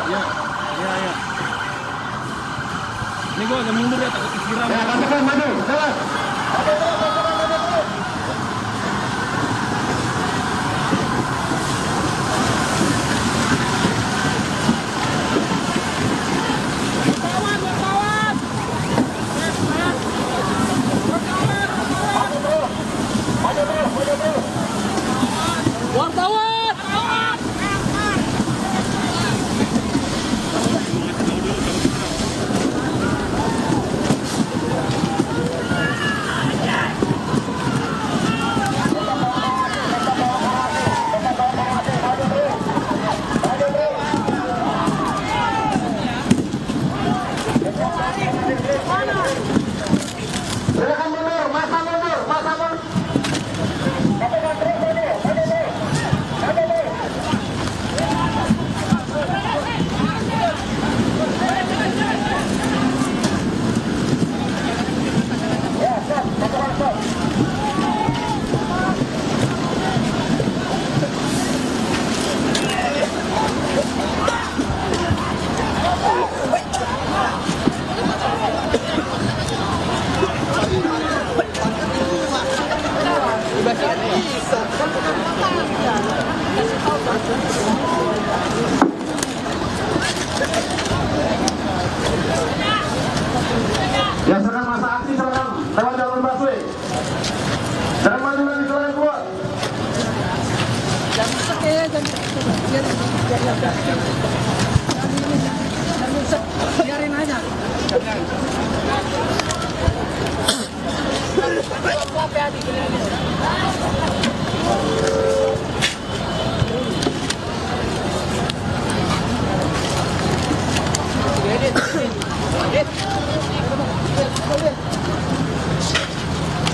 Ya, ya, ya. Ini gua agak mundur ya, takut disiram. Ya, katakan maju, jalan. Silakan mundur, masa mundur, masa mundur. Ya, silakan masa aksi, silakan lewat jalur busway. Jangan maju lagi, silakan keluar. Biarin aja.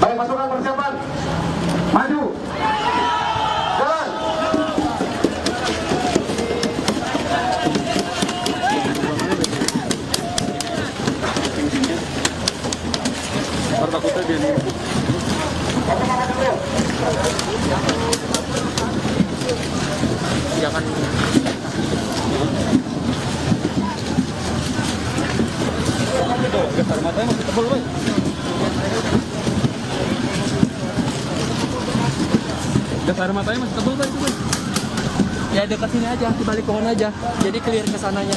Baik, pasukan persiapan. Maju. Jalan. Baru takutnya dia nih. Jangan. Tuh, gas air matanya masih tebal, Bay. Gas air matanya masih tebal, Bay, itu, Bay. Ya dekat sini aja, di balik pohon aja. Jadi clear ke sananya.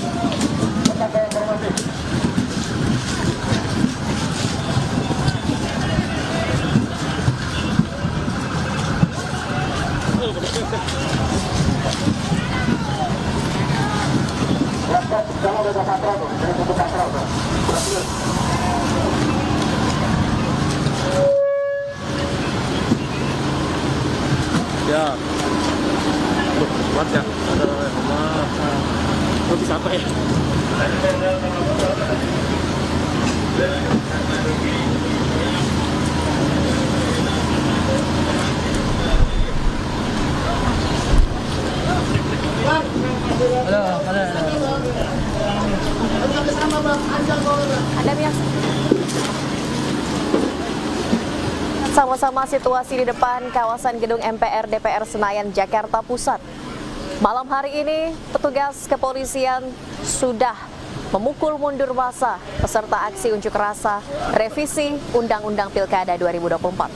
Ya. Tuh, kuat ya. Ada Allah. Oh, bisa apa ya? Anda biasa. Sama-sama situasi di depan kawasan gedung MPR DPR Senayan, Jakarta Pusat. Malam hari ini, petugas kepolisian sudah memukul mundur massa peserta aksi unjuk rasa revisi Undang-Undang Pilkada 2024.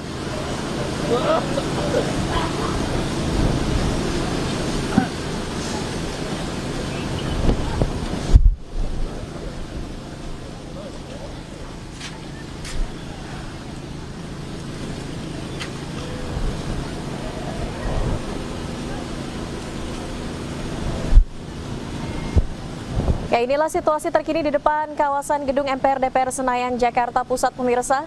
Ya, inilah situasi terkini di depan kawasan gedung MPR DPR Senayan, Jakarta Pusat, pemirsa.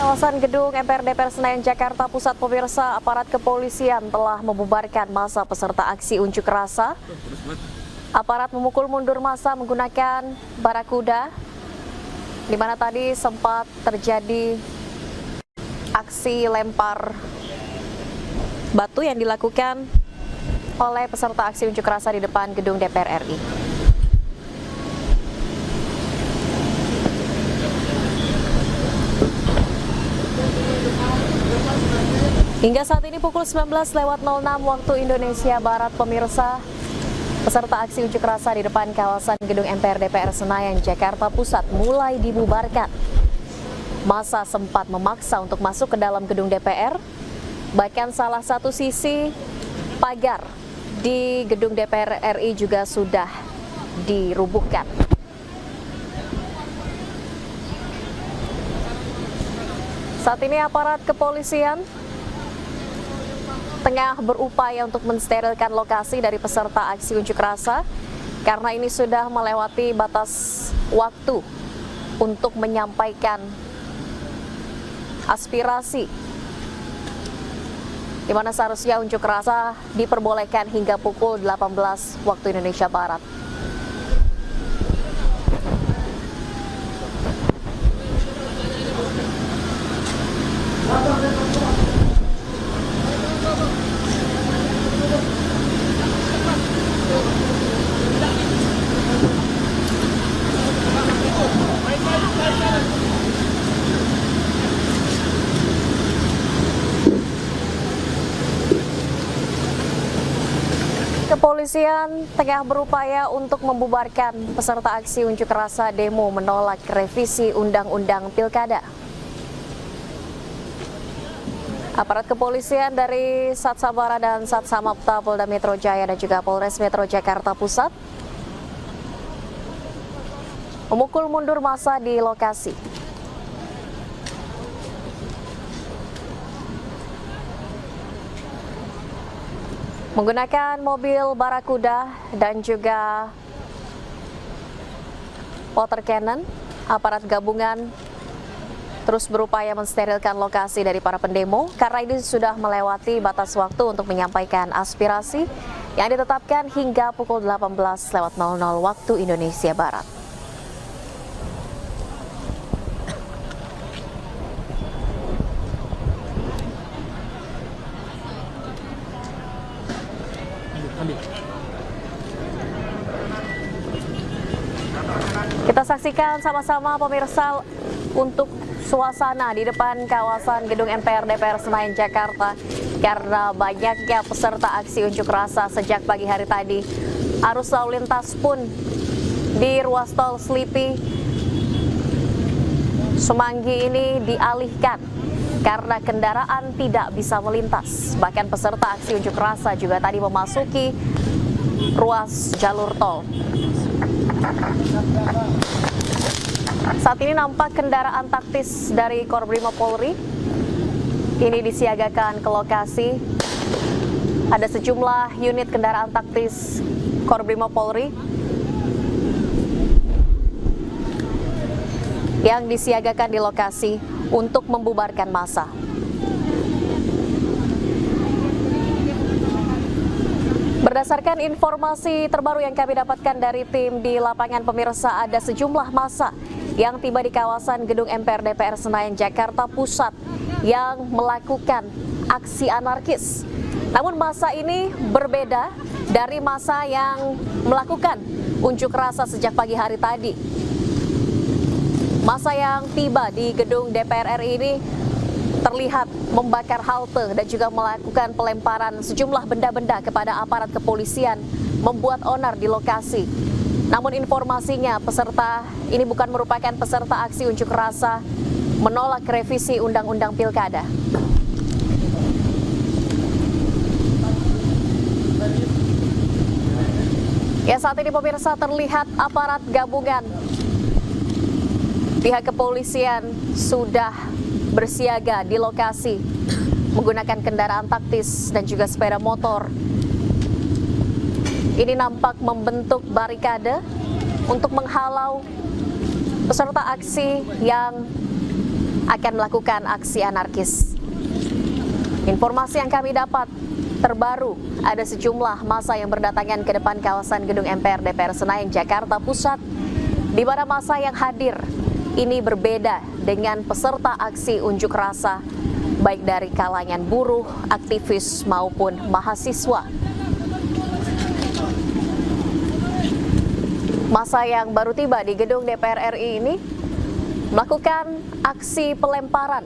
Kawasan gedung MPR DPR Senayan Jakarta Pusat, pemirsa, aparat kepolisian telah membubarkan massa peserta aksi unjuk rasa. Aparat memukul mundur massa menggunakan barakuda, di mana tadi sempat terjadi aksi lempar batu yang dilakukan oleh peserta aksi unjuk rasa di depan gedung DPR RI. Hingga saat ini pukul 19.06 waktu Indonesia Barat, pemirsa, peserta aksi unjuk rasa di depan kawasan gedung MPR DPR Senayan Jakarta Pusat mulai dibubarkan. Massa sempat memaksa untuk masuk ke dalam gedung DPR, bahkan salah satu sisi pagar di gedung DPR RI juga sudah dirubuhkan. Saat ini aparat kepolisian tengah berupaya untuk mensterilkan lokasi dari peserta aksi unjuk rasa karena ini sudah melewati batas waktu untuk menyampaikan aspirasi, di mana seharusnya unjuk rasa diperbolehkan hingga pukul 18 waktu Indonesia Barat. Kepolisian tengah berupaya untuk membubarkan peserta aksi unjuk rasa demo menolak revisi Undang-Undang Pilkada. Aparat kepolisian dari Sat Sabara dan Sat Samapta Polda Metro Jaya dan juga Polres Metro Jakarta Pusat memukul mundur massa di lokasi. Menggunakan mobil barakuda dan juga water cannon, aparat gabungan terus berupaya mensterilkan lokasi dari para pendemo karena ini sudah melewati batas waktu untuk menyampaikan aspirasi yang ditetapkan hingga pukul 18.00 waktu Indonesia Barat. Kita saksikan sama-sama, pemirsa, untuk suasana di depan kawasan gedung MPR DPR Senayan Jakarta karena banyaknya peserta aksi unjuk rasa sejak pagi hari tadi. Arus lalu lintas pun di ruas tol Slipi Semanggi ini dialihkan karena kendaraan tidak bisa melintas. Bahkan peserta aksi unjuk rasa juga tadi memasuki ruas jalur tol. Saat ini nampak kendaraan taktis dari Korbrimob Polri ini disiagakan ke lokasi. Ada sejumlah unit kendaraan taktis Korbrimob Polri yang disiagakan di lokasi untuk membubarkan massa. Berdasarkan informasi terbaru yang kami dapatkan dari tim di lapangan, pemirsa, ada sejumlah massa yang tiba di kawasan gedung MPR DPR Senayan Jakarta Pusat yang melakukan aksi anarkis. Namun massa ini berbeda dari massa yang melakukan unjuk rasa sejak pagi hari tadi. Massa yang tiba di gedung DPR RI ini terlihat membakar halte dan juga melakukan pelemparan sejumlah benda-benda kepada aparat kepolisian, membuat onar di lokasi. Namun informasinya peserta ini bukan merupakan peserta aksi unjuk rasa menolak revisi Undang-Undang Pilkada. Ya, saat ini pemirsa terlihat aparat gabungan pihak kepolisian sudah bersiaga di lokasi menggunakan kendaraan taktis dan juga sepeda motor. Ini nampak membentuk barikade untuk menghalau peserta aksi yang akan melakukan aksi anarkis. Informasi yang kami dapat terbaru, ada sejumlah massa yang berdatangan ke depan kawasan gedung MPR DPR Senayan, Jakarta Pusat, di mana massa yang hadir ini berbeda dengan peserta aksi unjuk rasa, baik dari kalangan buruh, aktivis maupun mahasiswa. Massa yang baru tiba di gedung DPR RI ini melakukan aksi pelemparan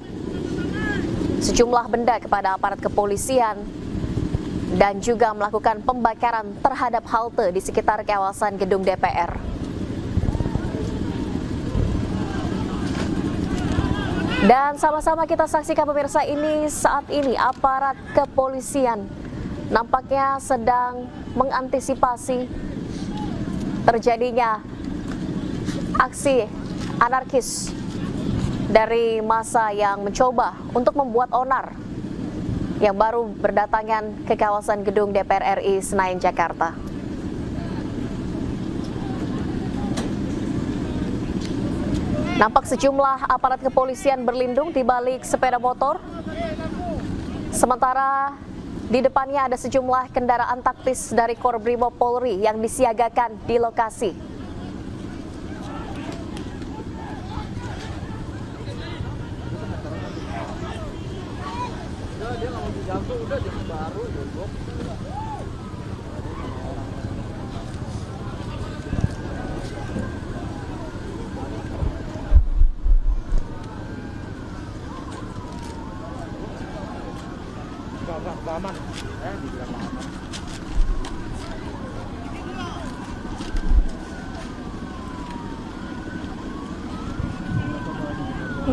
sejumlah benda kepada aparat kepolisian dan juga melakukan pembakaran terhadap halte di sekitar kawasan gedung DPR. Dan sama-sama kita saksikan pemirsa, ini saat ini aparat kepolisian nampaknya sedang mengantisipasi terjadinya aksi anarkis dari massa yang mencoba untuk membuat onar yang baru berdatangan ke kawasan gedung DPR RI Senayan, Jakarta. Nampak sejumlah aparat kepolisian berlindung di balik sepeda motor. Sementara di depannya ada sejumlah kendaraan taktis dari Korbrimob Polri yang disiagakan di lokasi. Aman, dibilang aman.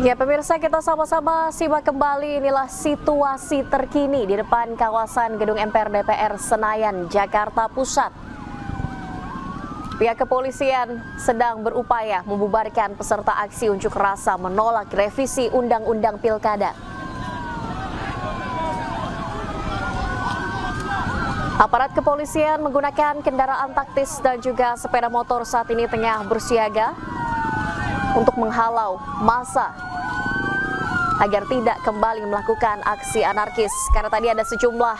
Ya pemirsa, kita sama-sama simak kembali inilah situasi terkini di depan kawasan gedung MPR DPR Senayan, Jakarta Pusat. Pihak kepolisian sedang berupaya membubarkan peserta aksi unjuk rasa menolak revisi Undang-Undang Pilkada. Aparat kepolisian menggunakan kendaraan taktis dan juga sepeda motor saat ini tengah bersiaga untuk menghalau massa agar tidak kembali melakukan aksi anarkis. Karena tadi ada sejumlah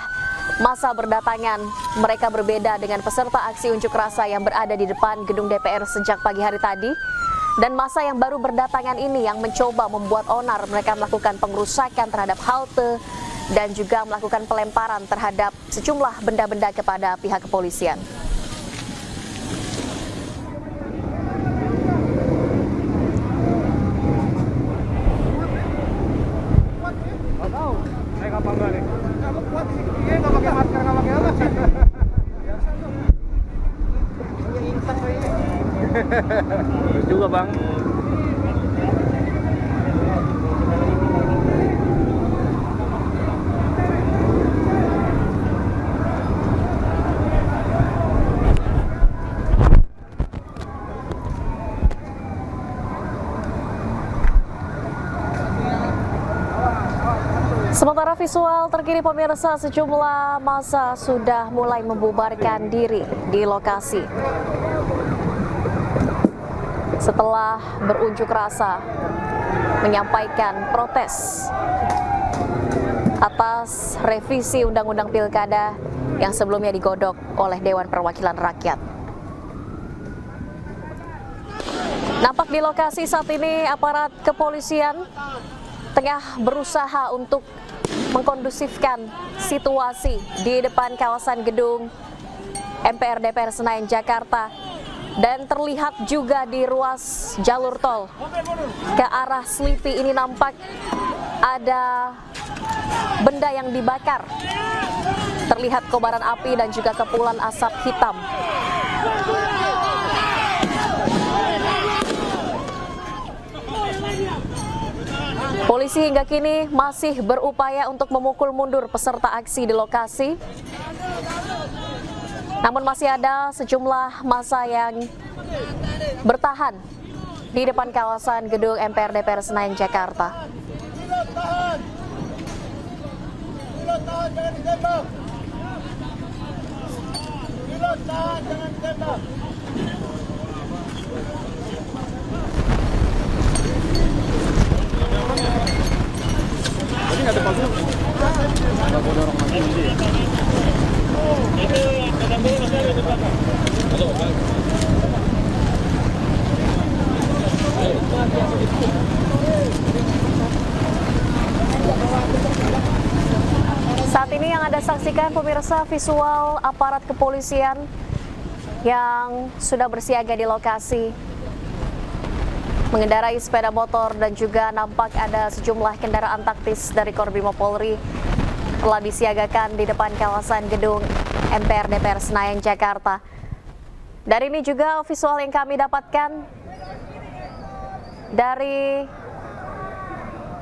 massa berdatangan, mereka berbeda dengan peserta aksi unjuk rasa yang berada di depan gedung DPR sejak pagi hari tadi. Dan massa yang baru berdatangan ini yang mencoba membuat onar, mereka melakukan pengerusakan terhadap halte dan juga melakukan pelemparan terhadap sejumlah benda-benda kepada pihak kepolisian. Naik apa enggak nih? Nggak pakai masker, nggak pakai apa? Terus juga bang. Sementara visual terkini pemirsa, sejumlah massa sudah mulai membubarkan diri di lokasi. Setelah berunjuk rasa menyampaikan protes atas revisi Undang-Undang Pilkada yang sebelumnya digodok oleh Dewan Perwakilan Rakyat. Nampak di lokasi saat ini aparat kepolisian tengah berusaha untuk mengkondusifkan situasi di depan kawasan gedung MPR DPR Senayan, Jakarta. Dan terlihat juga di ruas jalur tol ke arah Selipi ini nampak ada benda yang dibakar. Terlihat kobaran api dan juga kepulan asap hitam. Polisi hingga kini masih berupaya untuk memukul mundur peserta aksi di lokasi. Namun masih ada sejumlah massa yang bertahan di depan kawasan gedung MPR DPR Senayan, Jakarta. Tadi nggak ada pagar. Nggak mau dorong lagi nanti ya. Saat ini yang Anda saksikan pemirsa visual aparat kepolisian yang sudah bersiaga di lokasi mengendarai sepeda motor dan juga nampak ada sejumlah kendaraan taktis dari Korbimo Polri telah disiagakan di depan kawasan gedung MPR DPR Senayan, Jakarta. Dari ini juga visual yang kami dapatkan dari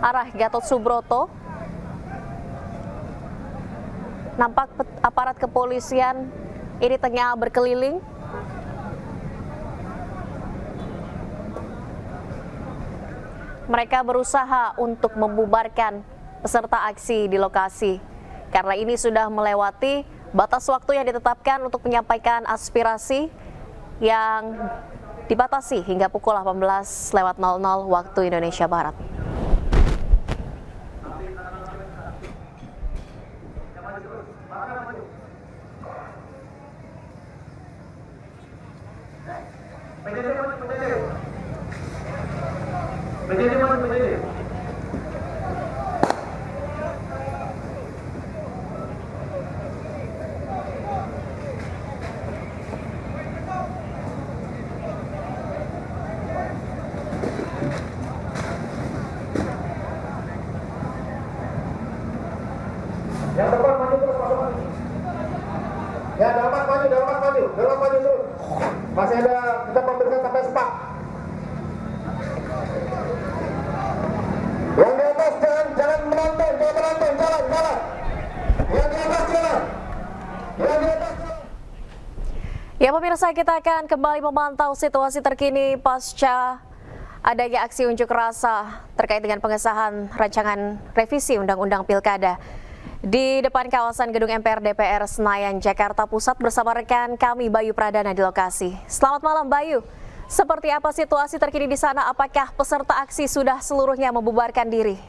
arah Gatot Subroto. Nampak aparat kepolisian ini tengah berkeliling. Mereka berusaha untuk membubarkan peserta aksi di lokasi karena ini sudah melewati batas waktu yang ditetapkan untuk menyampaikan aspirasi yang dibatasi hingga pukul 18.00 waktu Indonesia Barat. Yang depan maju terus, masuk. Ya, dapat maju terus. Masih ada kita pemeriksaan sampai sepak. Yang di atas jangan menonton, jalan. Yang di atas jalan. Ya pemirsa, kita akan kembali memantau situasi terkini pasca adanya aksi unjuk rasa terkait dengan pengesahan rancangan revisi Undang-Undang Pilkada di depan kawasan gedung MPR DPR Senayan, Jakarta Pusat bersama rekan kami Bayu Pradana di lokasi. Selamat malam Bayu, seperti apa situasi terkini di sana? Apakah peserta aksi sudah seluruhnya membubarkan diri?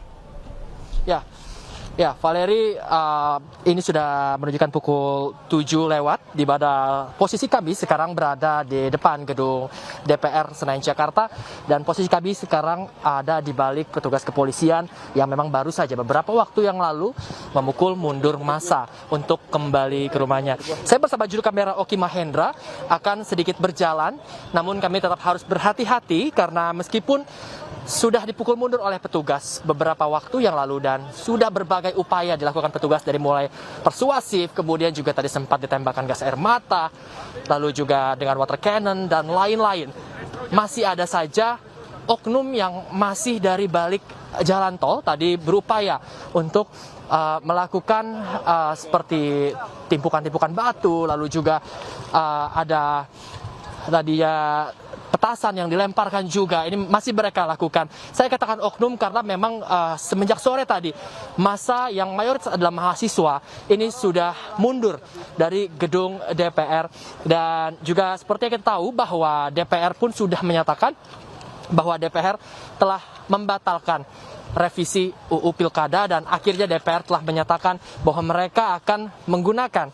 Ya, Valeri, ini sudah menunjukkan pukul 7 lewat, di mana posisi kami sekarang berada di depan gedung DPR Senayan Jakarta, dan posisi kami sekarang ada di balik petugas kepolisian yang memang baru saja beberapa waktu yang lalu memukul mundur massa untuk kembali ke rumahnya. Saya bersama juru kamera Oki Mahendra akan sedikit berjalan, namun kami tetap harus berhati-hati karena meskipun sudah dipukul mundur oleh petugas beberapa waktu yang lalu dan sudah berbagai upaya dilakukan petugas dari mulai persuasif, kemudian juga tadi sempat ditembakkan gas air mata, lalu juga dengan water cannon dan lain-lain. Masih ada saja oknum yang masih dari balik jalan tol tadi berupaya untuk melakukan seperti timpukan-timpukan batu, lalu juga ada tadi ya petasan yang dilemparkan juga, ini masih mereka lakukan. Saya katakan oknum karena memang semenjak sore tadi massa yang mayoritas adalah mahasiswa ini sudah mundur dari gedung DPR, dan juga seperti yang kita tahu bahwa DPR pun sudah menyatakan bahwa DPR telah membatalkan revisi UU Pilkada, dan akhirnya DPR telah menyatakan bahwa mereka akan menggunakan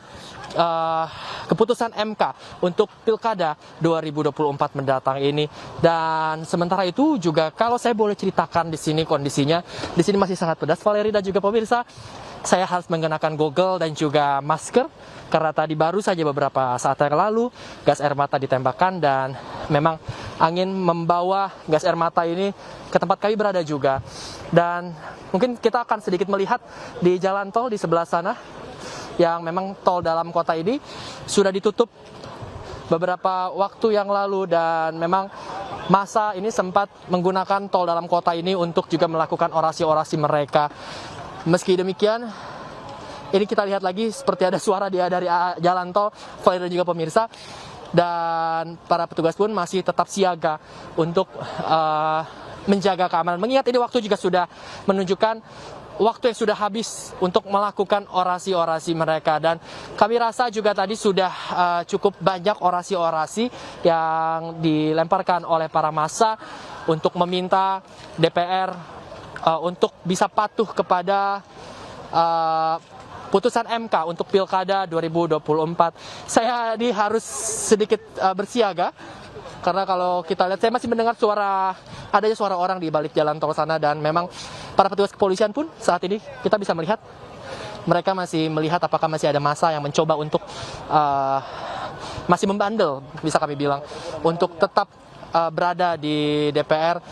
keputusan MK untuk Pilkada 2024 mendatang ini. Dan sementara itu juga kalau saya boleh ceritakan di sini kondisinya, di sini masih sangat pedas Valeri dan juga pemirsa. Saya harus mengenakan goggle dan juga masker karena tadi baru saja beberapa saat yang lalu gas air mata ditembakkan, dan memang angin membawa gas air mata ini ke tempat kami berada juga. Dan mungkin kita akan sedikit melihat di jalan tol di sebelah sana, yang memang tol dalam kota ini sudah ditutup beberapa waktu yang lalu, dan memang massa ini sempat menggunakan tol dalam kota ini untuk juga melakukan orasi-orasi mereka. Meski demikian, ini kita lihat lagi seperti ada suara dari jalan tol, Valeri dan juga pemirsa, dan para petugas pun masih tetap siaga untuk menjaga keamanan. Mengingat ini waktu juga sudah menunjukkan waktu yang sudah habis untuk melakukan orasi-orasi mereka, dan kami rasa juga tadi sudah cukup banyak orasi-orasi yang dilemparkan oleh para massa untuk meminta DPR untuk bisa patuh kepada putusan MK untuk Pilkada 2024. Saya ini harus sedikit bersiaga karena kalau kita lihat saya masih mendengar adanya suara orang di balik jalan tol sana, dan memang para petugas kepolisian pun saat ini kita bisa melihat mereka masih melihat apakah masih ada massa yang mencoba untuk masih membandel, bisa kami bilang, untuk tetap berada di DPR.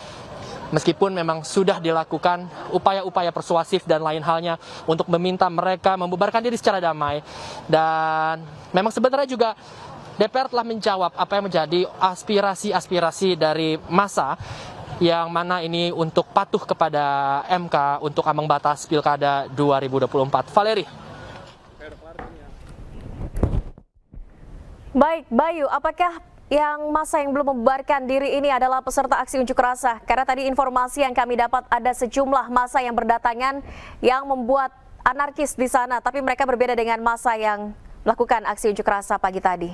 Meskipun memang sudah dilakukan upaya-upaya persuasif dan lain halnya untuk meminta mereka membubarkan diri secara damai. Dan memang sebenarnya juga DPR telah menjawab apa yang menjadi aspirasi-aspirasi dari massa, yang mana ini untuk patuh kepada MK untuk ambang batas Pilkada 2024. Valeri. Baik, Bayu, apakah yang masa yang belum membubarkan diri ini adalah peserta aksi unjuk rasa? Karena tadi informasi yang kami dapat ada sejumlah massa yang berdatangan yang membuat anarkis di sana, tapi mereka berbeda dengan massa yang melakukan aksi unjuk rasa pagi tadi.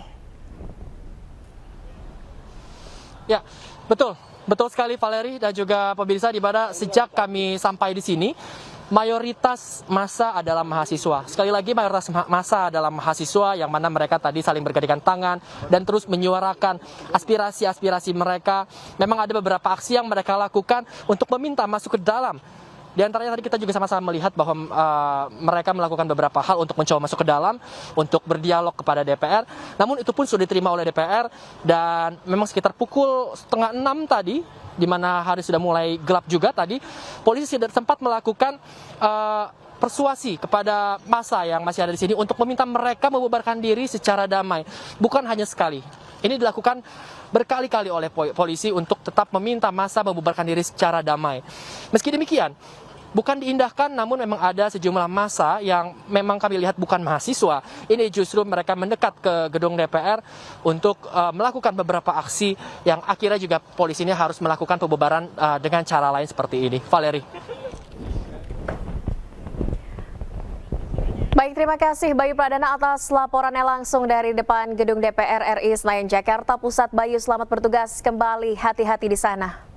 Ya, betul. Betul sekali Valeri dan juga pemirsa, di mana sejak kami sampai di sini mayoritas massa adalah mahasiswa. Sekali lagi, mayoritas massa adalah mahasiswa yang mana mereka tadi saling bergandengan tangan dan terus menyuarakan aspirasi-aspirasi mereka. Memang ada beberapa aksi yang mereka lakukan untuk meminta masuk ke dalam. Di antaranya tadi kita juga sama-sama melihat bahwa mereka melakukan beberapa hal untuk mencoba masuk ke dalam, untuk berdialog kepada DPR. Namun itu pun sudah diterima oleh DPR, dan memang sekitar pukul 5:30 tadi, di mana hari sudah mulai gelap juga tadi, polisi sudah sempat melakukan persuasi kepada massa yang masih ada di sini untuk meminta mereka membubarkan diri secara damai. Bukan hanya sekali. Ini dilakukan berkali-kali oleh polisi untuk tetap meminta massa membubarkan diri secara damai. Meski demikian, bukan diindahkan, namun memang ada sejumlah massa yang memang kami lihat bukan mahasiswa. Ini justru mereka mendekat ke gedung DPR untuk melakukan beberapa aksi yang akhirnya juga polisi ini harus melakukan pembubaran dengan cara lain seperti ini. Valeri. Baik, terima kasih Bayu Pradana atas laporannya langsung dari depan gedung DPR RI Senayan Jakarta Pusat. Bayu, selamat bertugas kembali, hati-hati di sana.